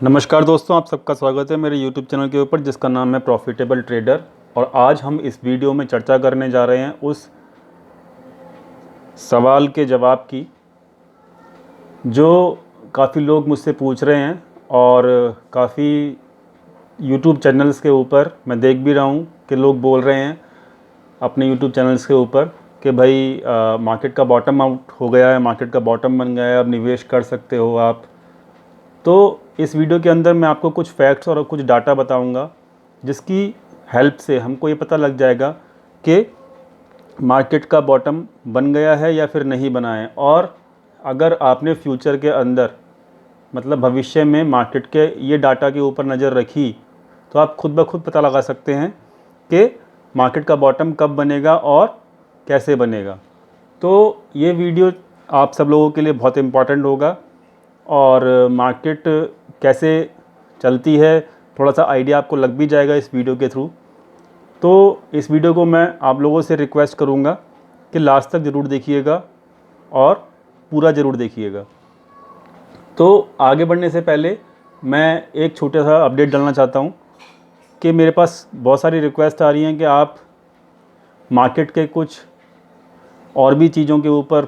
नमस्कार दोस्तों, आप सबका स्वागत है मेरे YouTube चैनल के ऊपर जिसका नाम है प्रॉफिटेबल ट्रेडर। और आज हम इस वीडियो में चर्चा करने जा रहे हैं उस सवाल के जवाब की जो काफ़ी लोग मुझसे पूछ रहे हैं और काफ़ी YouTube चैनल्स के ऊपर मैं देख भी रहा हूँ कि लोग बोल रहे हैं अपने YouTube चैनल्स के ऊपर कि भाई मार्केट का बॉटम आउट हो गया है, मार्केट का बॉटम बन गया है, अब निवेश कर सकते हो आप। तो इस वीडियो के अंदर मैं आपको कुछ फैक्ट्स और कुछ डाटा बताऊंगा जिसकी हेल्प से हमको ये पता लग जाएगा कि मार्केट का बॉटम बन गया है या फिर नहीं बना है। और अगर आपने फ्यूचर के अंदर मतलब भविष्य में मार्केट के ये डाटा के ऊपर नज़र रखी तो आप खुद ब खुद पता लगा सकते हैं कि मार्केट का बॉटम कब बनेगा और कैसे बनेगा। तो ये वीडियो आप सब लोगों के लिए बहुत इम्पॉर्टेंट होगा और मार्केट कैसे चलती है थोड़ा सा आइडिया आपको लग भी जाएगा इस वीडियो के थ्रू। तो इस वीडियो को मैं आप लोगों से रिक्वेस्ट करूंगा कि लास्ट तक ज़रूर देखिएगा और पूरा ज़रूर देखिएगा। तो आगे बढ़ने से पहले मैं एक छोटा सा अपडेट डालना चाहता हूं कि मेरे पास बहुत सारी रिक्वेस्ट आ रही हैं कि आप मार्केट के कुछ और भी चीज़ों के ऊपर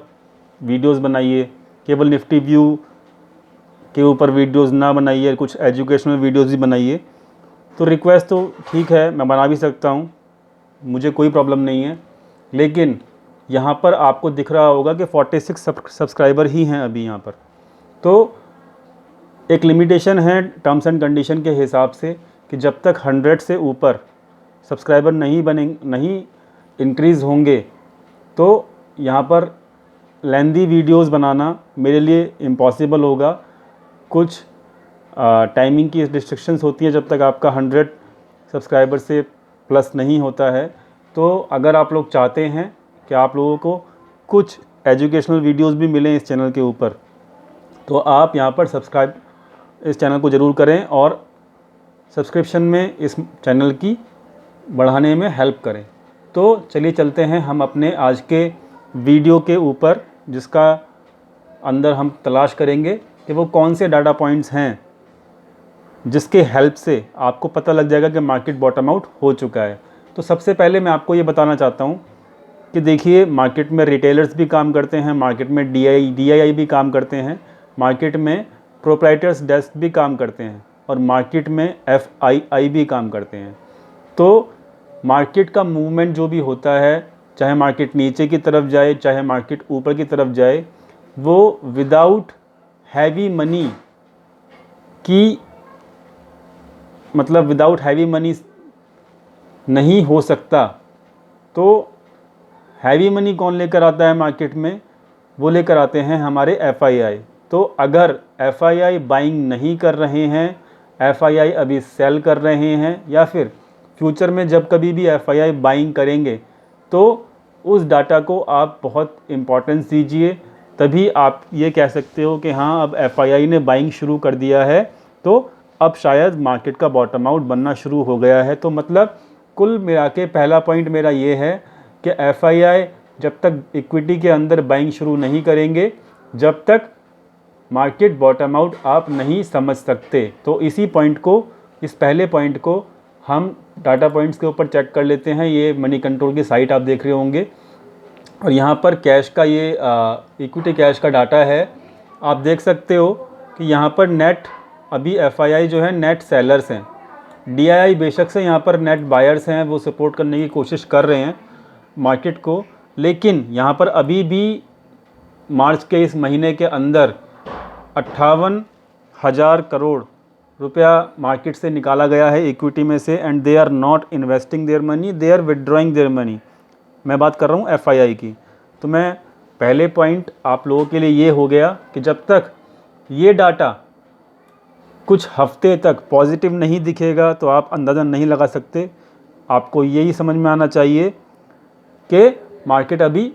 वीडियोस बनाइए, केवल निफ्टी व्यू के ऊपर वीडियोस ना बनाइए, कुछ एजुकेशनल वीडियोस भी बनाइए। तो रिक्वेस्ट तो ठीक है, मैं बना भी सकता हूँ, मुझे कोई प्रॉब्लम नहीं है। लेकिन यहाँ पर आपको दिख रहा होगा कि 46 सब्सक्राइबर ही हैं अभी यहाँ पर। तो एक लिमिटेशन है टर्म्स एंड कंडीशन के हिसाब से कि जब तक 100 से ऊपर सब्सक्राइबर नहीं इंक्रीज़ होंगे तो यहाँ पर लेंदी वीडियोस बनाना मेरे लिए इम्पॉसिबल होगा। कुछ टाइमिंग की रिस्ट्रिक्शंस होती हैं जब तक आपका 100 सब्सक्राइबर से प्लस नहीं होता है। तो अगर आप लोग चाहते हैं कि आप लोगों को कुछ एजुकेशनल वीडियोस भी मिलें इस चैनल के ऊपर तो आप यहाँ पर सब्सक्राइब इस चैनल को ज़रूर करें और सब्सक्रिप्शन में इस चैनल की बढ़ाने में हेल्प करें। तो चलिए चलते हैं हम अपने आज के वीडियो के ऊपर जिसका अंदर हम तलाश करेंगे कि वो कौन से डाटा पॉइंट्स हैं जिसके हेल्प से आपको पता लग जाएगा कि मार्केट बॉटम आउट हो चुका है। तो सबसे पहले मैं आपको ये बताना चाहता हूँ कि देखिए मार्केट में रिटेलर्स भी काम करते हैं, मार्केट में डीआईआई भी काम करते हैं, मार्केट में प्रोप्राइटर्स डेस्क भी काम करते हैं और मार्केट में एफआईआई भी काम करते हैं। तो मार्केट का मूवमेंट जो भी होता है, चाहे मार्केट नीचे की तरफ जाए चाहे मार्केट ऊपर की तरफ जाए, वो विदाउट हैवी मनी की मतलब विदाउट हैवी मनी नहीं हो सकता। तो हैवी मनी कौन लेकर आता है मार्केट में? वो लेकर आते हैं हमारे एफआईआई। तो अगर एफआईआई बाइंग नहीं कर रहे हैं, एफआईआई अभी सेल कर रहे हैं या फिर फ्यूचर में जब कभी भी एफआईआई बाइंग करेंगे तो उस डाटा को आप बहुत इम्पोर्टेंस दीजिए। तभी आप ये कह सकते हो कि हाँ अब एफआईआई ने बाइंग शुरू कर दिया है तो अब शायद मार्केट का बॉटम आउट बनना शुरू हो गया है। तो मतलब कुल मिला के पहला पॉइंट मेरा ये है कि एफआईआई जब तक इक्विटी के अंदर बाइंग शुरू नहीं करेंगे जब तक मार्केट बॉटम आउट आप नहीं समझ सकते। तो इसी पॉइंट को, इस पहले पॉइंट को हम डाटा पॉइंट्स के ऊपर चेक कर लेते हैं। ये मनी कंट्रोल की साइट आप देख रहे होंगे और यहाँ पर कैश का ये इक्विटी कैश का डाटा है। आप देख सकते हो कि यहाँ पर नेट अभी एफआईआई जो है नेट सेलर्स हैं, डीआईआई बेशक से यहाँ पर नेट बायर्स हैं, वो सपोर्ट करने की कोशिश कर रहे हैं मार्केट को। लेकिन यहाँ पर अभी भी मार्च के इस महीने के अंदर 58,000 करोड़ रुपया मार्केट से निकाला गया है इक्विटी में से and they are not investing their money, they are withdrawing their money. मैं बात कर रहा हूँ एफआईआई की। तो मैं पहले पॉइंट आप लोगों के लिए ये हो गया कि जब तक ये डाटा कुछ हफ्ते तक पॉजिटिव नहीं दिखेगा तो आप अंदाज़ा नहीं लगा सकते। आपको यही समझ में आना चाहिए कि मार्केट अभी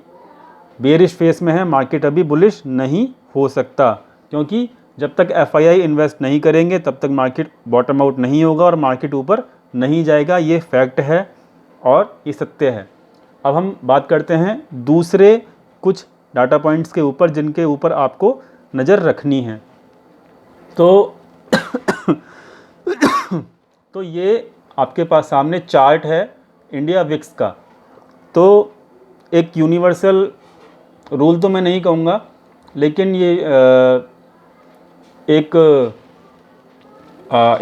बेरिश फेस में है, मार्केट अभी बुलिश नहीं हो सकता। क्योंकि जब तक एफआईआई इन्वेस्ट नहीं करेंगे तब तक मार्केट बॉटम आउट नहीं होगा और मार्केट ऊपर नहीं जाएगा। ये फैक्ट है और ये सत्य है। अब हम बात करते हैं दूसरे कुछ डाटा पॉइंट्स के ऊपर जिनके ऊपर आपको नज़र रखनी है। तो तो ये आपके पास सामने चार्ट है इंडिया विक्स का। तो एक यूनिवर्सल रूल तो मैं नहीं कहूँगा, लेकिन ये एक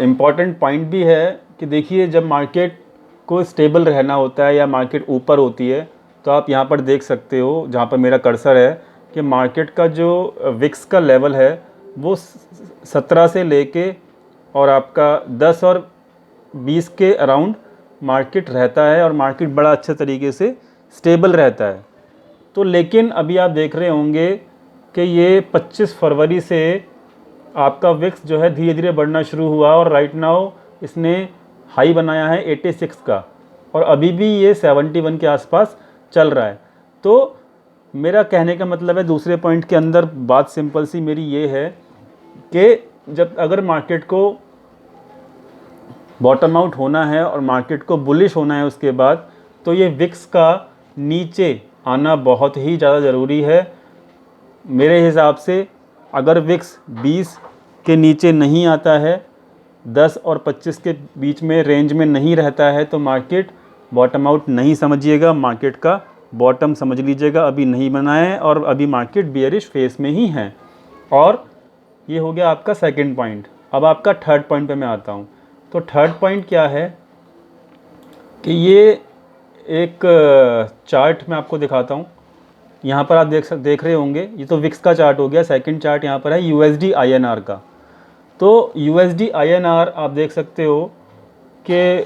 इम्पॉर्टेंट पॉइंट भी है कि देखिए, जब मार्केट को स्टेबल रहना होता है या मार्केट ऊपर होती है, तो आप यहाँ पर देख सकते हो जहाँ पर मेरा कर्सर है कि मार्केट का जो विक्स का लेवल है वो 17 से लेके और आपका 10 और 20 के अराउंड मार्केट रहता है, और मार्केट बड़ा अच्छे तरीके से स्टेबल रहता है। तो लेकिन अभी आप देख रहे होंगे कि ये 25 फरवरी से आपका विक्स जो है धीरे धीरे बढ़ना शुरू हुआ, और राइट नाउ इसने हाई बनाया है 86 का, और अभी भी ये 71 के आसपास चल रहा है। तो मेरा कहने का मतलब है, दूसरे पॉइंट के अंदर बात सिंपल सी मेरी ये है कि जब अगर मार्केट को बॉटम आउट होना है और मार्केट को बुलिश होना है उसके बाद, तो ये विक्स का नीचे आना बहुत ही ज़्यादा ज़रूरी है मेरे हिसाब से। अगर विक्स 20 के नीचे नहीं आता है, 10 और 25 के बीच में रेंज में नहीं रहता है, तो मार्केट बॉटम आउट नहीं समझिएगा, मार्केट का बॉटम समझ लीजिएगा, अभी नहीं बना है और अभी मार्केट बियरिश फेस में ही है। और ये हो गया आपका सेकंड पॉइंट। अब आपका थर्ड पॉइंट पे मैं आता हूँ। तो थर्ड पॉइंट क्या है कि ये एक चार्ट मैं आपको दिखाता हूँ। यहाँ पर आप देख रहे होंगे, ये तो विक्स का चार्ट हो गया। सेकंड चार्ट यहाँ पर है यूएसडी आईएनआर का। तो यूएसडी आईएनआर आप देख सकते हो कि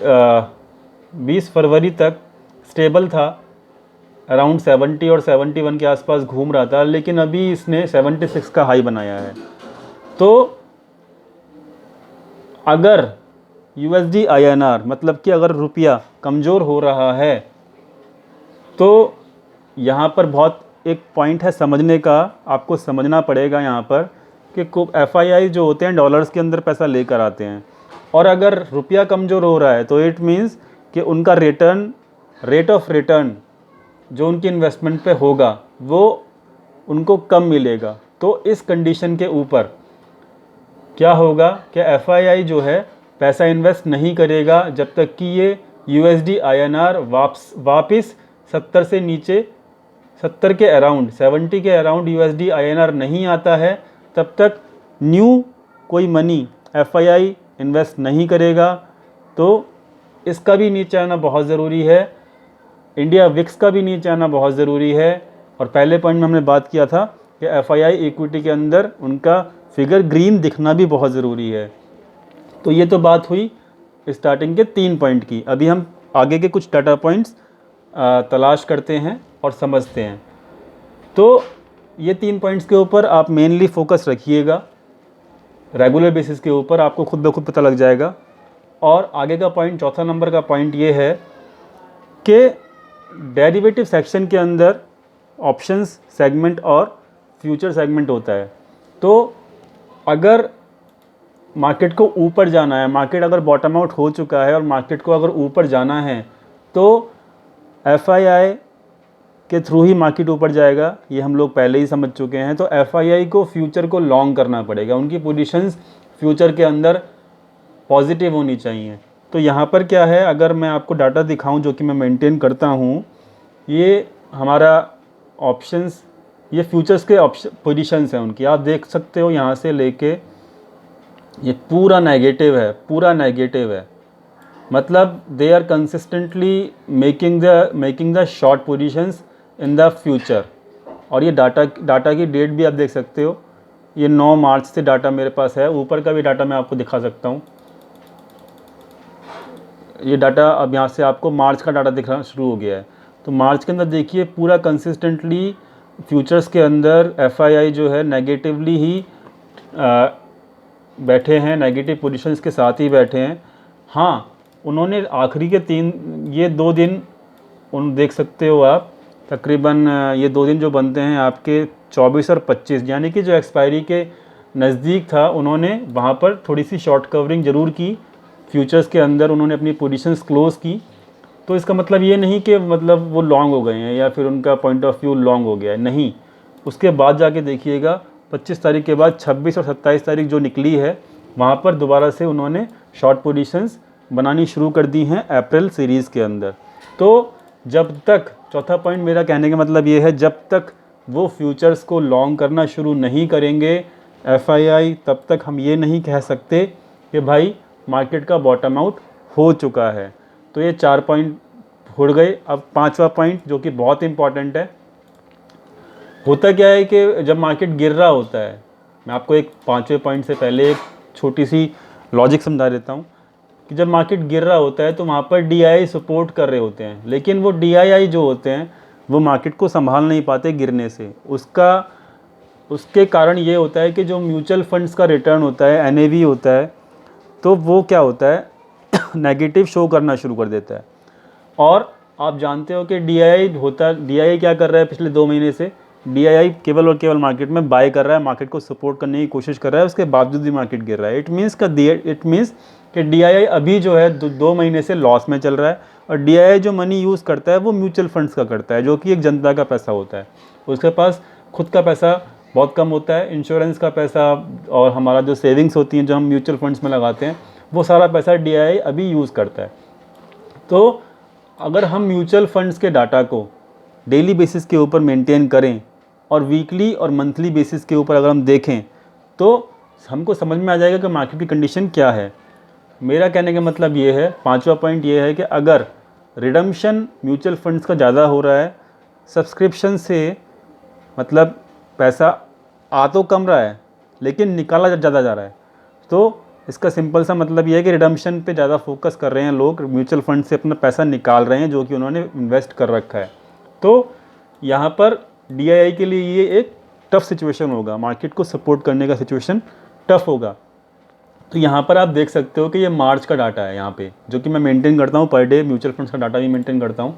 20 फरवरी तक स्टेबल था, अराउंड 70 और 71 के आसपास घूम रहा था, लेकिन अभी इसने 76 का हाई बनाया है। तो अगर यूएसडी आईएनआर मतलब कि अगर रुपया कमज़ोर हो रहा है, तो यहाँ पर बहुत एक पॉइंट है समझने का, आपको समझना पड़ेगा यहाँ पर कि एफआईआई जो होते हैं डॉलर्स के अंदर पैसा लेकर आते हैं, और अगर रुपया कमज़ोर हो रहा है तो इट मीन्स कि उनका रेट ऑफ रिटर्न जो उनकी इन्वेस्टमेंट पे होगा वो उनको कम मिलेगा। तो इस कंडीशन के ऊपर क्या होगा कि एफआईआई जो है पैसा इन्वेस्ट नहीं करेगा जब तक कि ये यूएसडी आईएनआर वापस 70 से नीचे, 70 के अराउंड, 70 के अराउंड यूएसडी आईएनआर नहीं आता है, तब तक न्यू कोई मनी एफआईआई इन्वेस्ट नहीं करेगा। तो इसका भी नीचे आना बहुत ज़रूरी है, इंडिया विक्स का भी नीचे आना बहुत ज़रूरी है। और पहले पॉइंट में हमने बात किया था कि एफआईआई इक्विटी के अंदर उनका फिगर ग्रीन दिखना भी बहुत ज़रूरी है। तो ये तो बात हुई स्टार्टिंग के 3 पॉइंट की। अभी हम आगे के कुछ डाटा पॉइंट्स तलाश करते हैं और समझते हैं। तो ये 3 पॉइंट्स के ऊपर आप मेनली फोकस रखिएगा, रेगुलर बेसिस के ऊपर आपको खुद ब खुद पता लग जाएगा। और आगे का पॉइंट, चौथा नंबर का पॉइंट ये है कि डेरिवेटिव सेक्शन के अंदर ऑप्शंस सेगमेंट और फ्यूचर सेगमेंट होता है। तो अगर मार्केट को ऊपर जाना है, मार्केट अगर बॉटम आउट हो चुका है और मार्केट को अगर ऊपर जाना है, तो एफआईआई के थ्रू ही मार्केट ऊपर जाएगा, ये हम लोग पहले ही समझ चुके हैं। तो एफआईआई को फ्यूचर को लॉन्ग करना पड़ेगा, उनकी पोजीशंस फ्यूचर के अंदर पॉजिटिव होनी चाहिए। तो यहाँ पर क्या है, अगर मैं आपको डाटा दिखाऊं जो कि मैं मेंटेन करता हूँ, ये हमारा ऑप्शंस, ये फ्यूचर्स के पोजीशंस हैं उनकी, आप देख सकते हो यहाँ से लेके ये पूरा नेगेटिव है, पूरा नेगेटिव है। मतलब they are consistently making the short positions in the future. और ये डाटा की डेट भी आप देख सकते हो, ये 9 मार्च से डाटा मेरे पास है। ऊपर का भी डाटा मैं आपको दिखा सकता हूँ। ये डाटा अब यहाँ से आपको मार्च का डाटा दिखना शुरू हो गया है। तो मार्च के अंदर देखिए पूरा कंसिस्टेंटली फ्यूचर्स के अंदर एफआईआई जो है नेगेटिवली ही बैठे हैं, नेगेटिव पोजीशंस के साथ ही बैठे हैं। हाँ, उन्होंने आखिरी के 2 दिन उन देख सकते हो आप, तकरीबन ये 2 दिन जो बनते हैं आपके 24 और 25, यानी कि जो एक्सपायरी के नज़दीक था, उन्होंने वहाँ पर थोड़ी सी शॉर्ट कवरिंग ज़रूर की। फ्यूचर्स के अंदर उन्होंने अपनी पोजीशंस क्लोज़ की। तो इसका मतलब ये नहीं कि मतलब वो लॉन्ग हो गए हैं या फिर उनका पॉइंट ऑफ व्यू लॉन्ग हो गया है, नहीं। उसके बाद जाके देखिएगा 25 तारीख के बाद 26 और 27 तारीख जो निकली है, वहाँ पर दोबारा से उन्होंने शॉर्ट पोजीशंस बनानी शुरू कर दी हैं अप्रैल सीरीज़ के अंदर। तो जब तक, चौथा पॉइंट मेरा कहने का मतलब ये है, जब तक वो फ्यूचर्स को लॉन्ग करना शुरू नहीं करेंगे एफआईआई, तब तक हम ये नहीं कह सकते कि भाई मार्केट का बॉटम आउट हो चुका है। तो ये 4 पॉइंट हो गए। अब 5वां पॉइंट जो कि बहुत इंपॉर्टेंट है, होता क्या है कि जब मार्केट गिर रहा होता है, मैं आपको एक 5वें पॉइंट से पहले एक छोटी सी लॉजिक समझा देता हूँ कि जब मार्केट गिर रहा होता है तो वहाँ पर डीआईआई सपोर्ट कर रहे होते हैं, लेकिन वो डीआईआई जो होते हैं वो मार्केट को संभाल नहीं पाते गिरने से। उसके कारण ये होता है कि जो म्यूचुअल फंड्स का रिटर्न होता है, एनएवी होता है, तो वो क्या होता है नेगेटिव शो करना शुरू कर देता है। और आप जानते हो कि डीआईआई क्या कर रहा है पिछले 2 महीने से, डीआईआई केवल और केवल मार्केट में बाय कर रहा है, मार्केट को सपोर्ट करने की कोशिश कर रहा है, उसके बावजूद भी मार्केट गिर रहा है। इट मीन्स कि डीआईआई अभी जो है 2 महीने से लॉस में चल रहा है। और डीआईआई जो मनी यूज़ करता है वो म्यूचुअल फंड्स का करता है, जो कि एक जनता का पैसा होता है। उसके पास खुद का पैसा बहुत कम होता है, इंश्योरेंस का पैसा और हमारा जो सेविंग्स होती हैं जो हम म्यूचुअल फंड्स में लगाते हैं, वो सारा पैसा डीआईआई अभी यूज़ करता है। तो अगर हम म्यूचुअल फंड्स के डाटा को डेली बेसिस के ऊपर मेंटेन करें और वीकली और मंथली बेसिस के ऊपर अगर हम देखें, तो हमको समझ में आ जाएगा कि मार्केट की कंडीशन क्या है। मेरा कहने का मतलब ये है, 5वां पॉइंट ये है कि अगर रिडम्पशन म्यूचुअल फंड्स का ज़्यादा हो रहा है, सब्सक्रिप्शन से मतलब पैसा आ तो कम रहा है लेकिन निकाला ज़्यादा जा रहा है, तो इसका सिंपल सा मतलब ये है कि रिडम्पशन पे ज़्यादा फोकस कर रहे हैं लोग, म्यूचुअल फंड से अपना पैसा निकाल रहे हैं जो कि उन्होंने इन्वेस्ट कर रखा है। तो यहाँ पर डीआईआई के लिए ये एक टफ सिचुएशन होगा, मार्केट को सपोर्ट करने का सिचुएशन टफ होगा। तो यहाँ पर आप देख सकते हो कि ये मार्च का डाटा है यहाँ पे, जो कि मैं मेंटेन करता हूँ पर डे, म्यूचुअल फंड्स का डाटा भी मेंटेन करता हूँ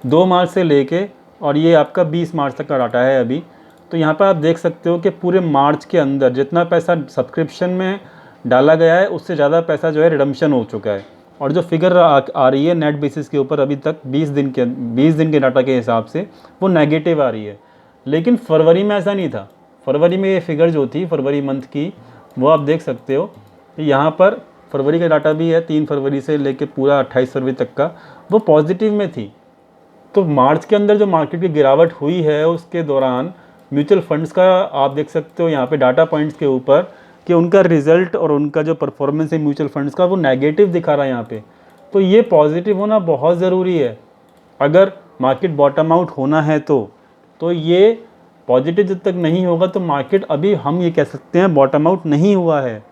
2 मार्च से लेके, और ये आपका 20 मार्च तक का डाटा है अभी। तो यहाँ पर आप देख सकते हो कि पूरे मार्च के अंदर जितना पैसा सब्सक्रिप्शन में डाला गया है उससे ज़्यादा पैसा जो है रिडम्पशन हो चुका है। और जो फिगर आ रही है नेट बेसिस के ऊपर अभी तक 20 दिन के डाटा के हिसाब से वो नेगेटिव आ रही है। लेकिन फरवरी में ऐसा नहीं था। फरवरी में ये फिगर जो थी फरवरी मंथ की, वो आप देख सकते हो यहाँ पर फरवरी का डाटा भी है, 3 फरवरी से लेके पूरा 28 फरवरी तक का, वो पॉजिटिव में थी। तो मार्च के अंदर जो मार्केट की गिरावट हुई है उसके दौरान म्यूचुअल फंड्स का आप देख सकते हो यहाँ पे डाटा पॉइंट्स के ऊपर कि उनका रिजल्ट और उनका जो परफॉर्मेंस है म्यूचुअल फंड्स का वो नेगेटिव दिखा रहा है यहाँ पे। तो ये पॉजिटिव होना बहुत ज़रूरी है अगर मार्केट बॉटम आउट होना है तो ये पॉजिटिव जब तक नहीं होगा तो मार्केट अभी हम ये कह सकते हैं बॉटम आउट नहीं हुआ है।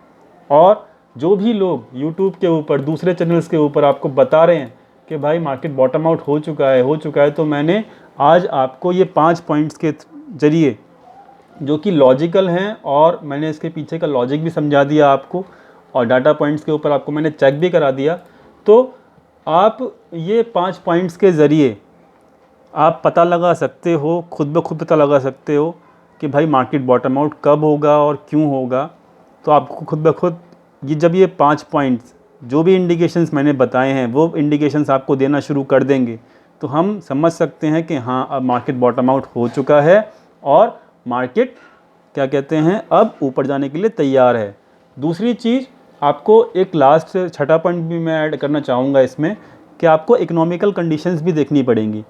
और जो भी लोग यूट्यूब के ऊपर दूसरे चैनल्स के ऊपर आपको बता रहे हैं कि भाई मार्केट बॉटम आउट हो चुका है, तो मैंने आज आपको ये 5 पॉइंट्स के ज़रिए जो कि लॉजिकल हैं, और मैंने इसके पीछे का लॉजिक भी समझा दिया आपको, और डाटा पॉइंट्स के ऊपर आपको मैंने चेक भी करा दिया। तो आप ये 5 पॉइंट्स के ज़रिए आप पता लगा सकते हो, खुद ब खुद पता लगा सकते हो कि भाई मार्केट बॉटम आउट कब होगा और क्यों होगा। तो आपको खुद ब खुद जब ये 5 पॉइंट्स जो भी इंडिकेशंस मैंने बताए हैं वो इंडिकेशंस आपको देना शुरू कर देंगे, तो हम समझ सकते हैं कि हाँ अब मार्केट बॉटम आउट हो चुका है और मार्केट क्या कहते हैं अब ऊपर जाने के लिए तैयार है। दूसरी चीज़, आपको एक लास्ट 6ठा पॉइंट भी मैं ऐड करना चाहूँगा इसमें कि आपको इकोनॉमिकल कंडीशंस भी देखनी पड़ेंगी।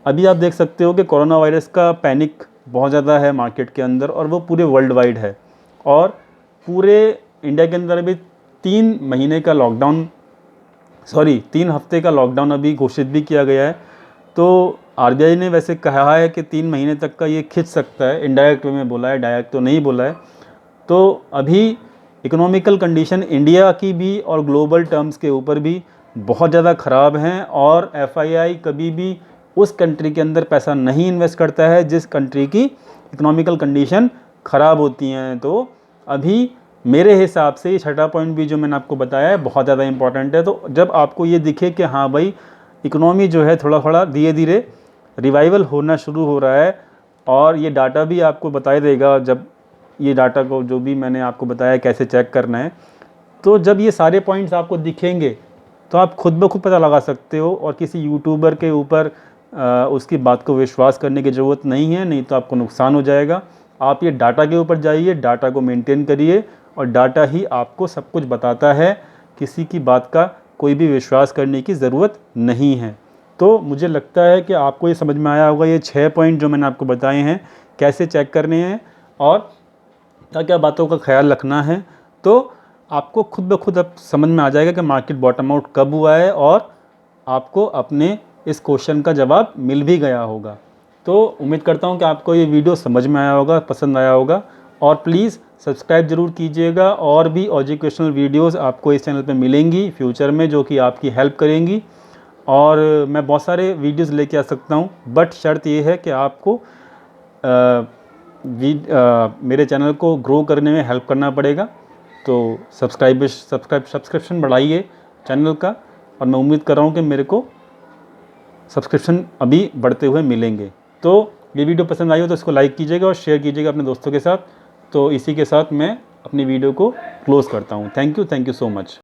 अभी आप देख सकते हो कि कोरोना वायरस का पैनिक बहुत ज़्यादा है मार्केट के अंदर, और वो पूरे वर्ल्ड वाइड है, और पूरे इंडिया के अंदर अभी 3 हफ्ते का लॉकडाउन अभी घोषित भी किया गया है। तो आरबीआई ने वैसे कहा है कि 3 महीने तक का ये खिंच सकता है, इनडायरेक्ट वे में बोला है, डायरेक्ट तो नहीं बोला है। तो अभी इकोनॉमिकल कंडीशन इंडिया की भी और ग्लोबल टर्म्स के ऊपर भी बहुत ज़्यादा ख़राब हैं, और एफआईआई कभी भी उस कंट्री के अंदर पैसा नहीं इन्वेस्ट करता है जिस कंट्री की इकोनॉमिकल कंडीशन ख़राब होती हैं। तो अभी मेरे हिसाब से ये 6ठा पॉइंट भी जो मैंने आपको बताया है बहुत ज़्यादा इंपॉर्टेंट है। तो जब आपको ये दिखे कि हाँ भाई इकोनॉमी जो है थोड़ा थोड़ा धीरे धीरे रिवाइवल होना शुरू हो रहा है, और ये डाटा भी आपको बताई देगा, जब ये डाटा को जो भी मैंने आपको बताया कैसे चेक करना है, तो जब ये सारे पॉइंट्स आपको दिखेंगे तो आप खुद ब खुद पता लगा सकते हो, और किसी यूट्यूबर के ऊपर उसकी बात को विश्वास करने की ज़रूरत नहीं है, नहीं तो आपको नुकसान हो जाएगा। आप ये डाटा के ऊपर जाइए, डाटा को मेंटेन करिए, और डाटा ही आपको सब कुछ बताता है। किसी की बात का कोई भी विश्वास करने की ज़रूरत नहीं है। तो मुझे लगता है कि आपको ये समझ में आया होगा, ये 6 पॉइंट जो मैंने आपको बताए हैं कैसे चेक करने हैं और क्या क्या बातों का ख्याल रखना है। तो आपको खुद ब खुद अब समझ में आ जाएगा कि मार्केट बॉटम आउट कब हुआ है और आपको अपने इस क्वेश्चन का जवाब मिल भी गया होगा। तो उम्मीद करता हूँ कि आपको ये वीडियो समझ में आया होगा, पसंद आया होगा, और प्लीज़ सब्सक्राइब ज़रूर कीजिएगा। और भी एजुकेशनल वीडियोस आपको इस चैनल पे मिलेंगी फ्यूचर में जो कि आपकी हेल्प करेंगी। और मैं बहुत सारे वीडियोस लेके आ सकता हूँ, बट शर्त ये है कि आपको मेरे चैनल को ग्रो करने में हेल्प करना पड़ेगा। तो सब्सक्रिप्शन बढ़ाइए चैनल का, और मैं उम्मीद कर रहा हूँ कि मेरे को सब्सक्रिप्शन अभी बढ़ते हुए मिलेंगे। तो ये वीडियो पसंद आई हो तो इसको लाइक कीजिएगा और शेयर कीजिएगा अपने दोस्तों के साथ। तो इसी के साथ मैं अपनी वीडियो को क्लोज़ करता हूँ। Thank you so much.